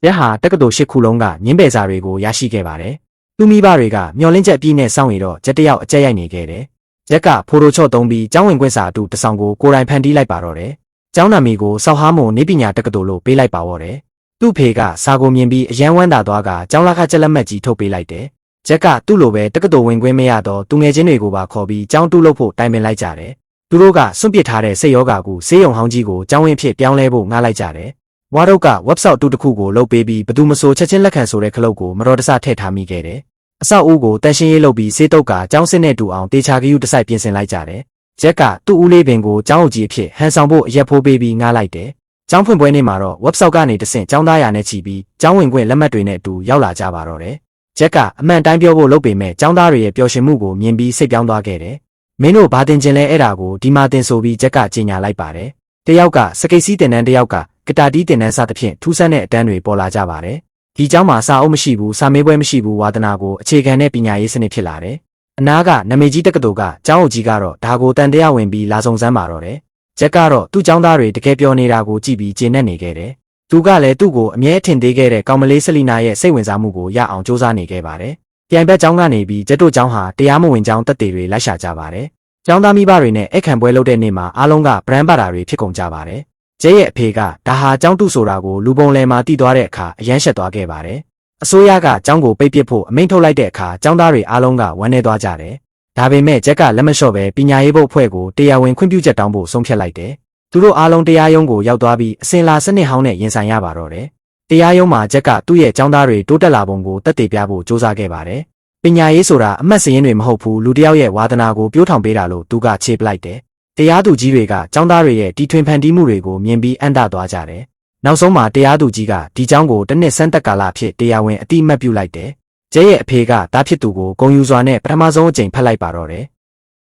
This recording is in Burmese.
ရက်ဟာတက္ကသိုလ်၈ခုလုံးကငင်းပယ်စာတွေကိုရရှိခဲ့ပါတယ်။သူမိဘတွေကမျောလင်းချက်အပြည့်နဲ့စောင့်ရတော့ချက်တယောက်အကျက်ရိုက်နေခဲ့တယ်။ရက်ကဖိုတိုချော့သုံးပြီးကျောင်းဝင်ခွင့်စာအတူတဆောင်ကိုကိုယ်တိုင်ဖန်တီးလိုက်ပါတော့တယ်။ကျောင်းနာမည်ကိုစောက်ဟားမွန်နေပညာတက္ကသိုလ်လို့ပေးလိုက်ပါတော့တယ်။သူ့ဖေကစာကိုမြင်ပြီးအယံဝမ်းသာသွားကကျောင်းလာခချက်လက်မှတ်ကြီးထုတ်ပေးလိုက်တယ်။ရက်ကသူ့လိုပဲတက္ကသိုလ်ဝင်ခွင့်မရတော့သူငယ်ချင်းတွေကိုပါခေါ်ပြီးကျောင်းတူးလုပ်ဖို့တိုင်ပင်လိုက်ကြတယ်။သူတို့ကစွန့်ပစ်ထားတဲ့စိတ်ယောဂါကိုဆေးရုံဟောင်းကြီးကိုကျောင်းဝင်ဖြစ်ပြောင်းလဲဖို့ငှားလိုက်ကြတယ်။ဝါတို့က website တူတစ်ခုကိုလုပ်ပေးပြီးဘသူမဆိုချက်ချင်းလက်ခံဆိုတဲ့ခလုတ်ကိုမတော်တဆထည့်ထားမိခဲ့တယ်။အဆောက်အဦကိုတန်ရှင်းရေးလုပ်ပြီးဆေးတုပ်ကကျောင်းစစ်နဲ့တူအောင်တေချာကယူတစ်ဆိုင်ပြင်ဆင်လိုက်ကြတယ်။ရက်ကသူ့ဦးလေးပင်ကိုကျောင်းအုပ်ကြီးအဖြစ်ဟန်ဆောင်ဖို့အရက်ဖိုးပေးပြီးငှားလိုက်တယ်။ကျောင်းဖွင့်ပွဲနေ့မှာတော့ website ကနေတဆင့်ကျောင်းသားရာနဲ့ချီပြီးကျောင်းဝင်ခွင့်လက်မှတ်တွေနဲ့အတူရောက်လာကြပါတော့တယ်။ရက်ကအမှန်တိုင်းပြောဖို့လုပ်ပေမဲ့ကျောင်းသားတွေရဲ့ပျော်ရွှင်မှုကိုမြင်ပြီးစိတ်ပြောင်းသွားခဲ့တယ်။မင်းတို့ဘာတင်ကျင်လဲအဲ့ဒါကိုဒီမှာတင်ဆိုပြီးရက်ကကြေညာလိုက်ပါတယ်။တယောက်ကစကိတ်စီးတင်တန်းတယောက်ကကတာတီးတင်တန်းစသဖြင့်ထူးဆန်းတဲ့အတန်းတွေပေါ်လာကြပါတယ်။ဒီကျောင်းမှာစာအုပ်မရှိဘူးစာမေးပွဲမရှိဘူးဝါသနာကိုအခြေခံတဲ့ပညာရေးစနစ်ဖြစ်လာတယ်။အနားကနမေကြီးတက္ကသိုလ်ကကျောင်းအုပ်ကြီးကတော့ဒါကိုတန်တရားဝင်ပြီးလာစုံစမ်းပါတော့တယ်။ရက်ကတော့သူ့ကျောင်းသားတွေတကယ်ပြောနေတာကိုကြည့်ပြီးကျေနပ်နေခဲ့တယ်။သူကလည်းသူ့ကိုအမြဲထင်သေးခဲ့တဲ့ကောင်မလေးဆလီနာရဲ့စိတ်ဝင်စားမှုကိုရအောင်စူးစမ်းနေခဲ့ပါတယ်။ပြိုင်ဘက်ကျောင်းကနေပြီးကျက်တို့ကျောင်းဟာတရားမဝင်ကျောင်းတက်တွေလိုက်ရှာကြပါတယ်။ကျောင်းသားမိဘတွေနဲ့အခန့်ပွဲလုပ်တဲ့နေ့မှာအားလုံးကဗရန်ပါတာတွေဖြစ်ကုန်ကြပါတယ်။ကျဲရဲ့အဖေကဒါဟာကျောင်းတုဆိုတာကိုလူပုံလယ်မှာတည်သွားတဲ့အခါအယမ်းရှက်သွားခဲ့ပါတယ်။အစိုးရကကျောင်းကိုပိတ်ပစ်ဖို့အမိန့်ထုတ်လိုက်တဲ့အခါကျောင်းသားတွေအားလုံးကဝမ်းနည်းသွားကြတယ်။ဒါပေမဲ့ဂျက်ကလက်မလျှော့ပဲပညာရေးဘုတ်အဖွဲ့ကိုတရားဝင်ခွင့်ပြုချက်တောင်းဖို့ဆုံးဖြတ်လိုက်တယ်။သူတို့အားလုံးတရားရုံးကိုရောက်သွားပြီးအစင်လာစနစ်ဟောင်းနဲ့ရင်ဆိုင်ရပါတော့တယ်။တရားရုံးမှာဂျက်ကသူ့ရဲ့ကျောင်းသားတွေတိုးတက်လာပုံကိုသက်သေပြဖို့စူးစမ်းခဲ့ပါတယ်။ပညာရေးဆိုတာအမှတ်စရင်းတွေမဟုတ်ဘူးလူတစ်ယောက်ရဲ့ဝါသနာကိုပြိုးထောင်ပေးတာလို့သူကခြေပလိုက်တယ်။တရားသူကြီးတွေကကျောင်းသားတွေရဲ့တီထွင်ဖန်တီးမှုတွေကိုမြင်ပြီးအံ့တသွားကြတယ်။နောက်ဆုံးမှာတရားသူကြီးကဒီကျောင်းကိုတစ်နှစ်စမ်းသက်ကာလအဖြစ်တရားဝင်အတိအမှတ်ပြုလိုက်တယ်။ကျဲရဲ့အဖေကတားဖြစ်သူကိုဂုဏ်ယူစွာနဲ့ပထမဆုံးအကြိမ်ဖတ်လိုက်ပါတော့တယ်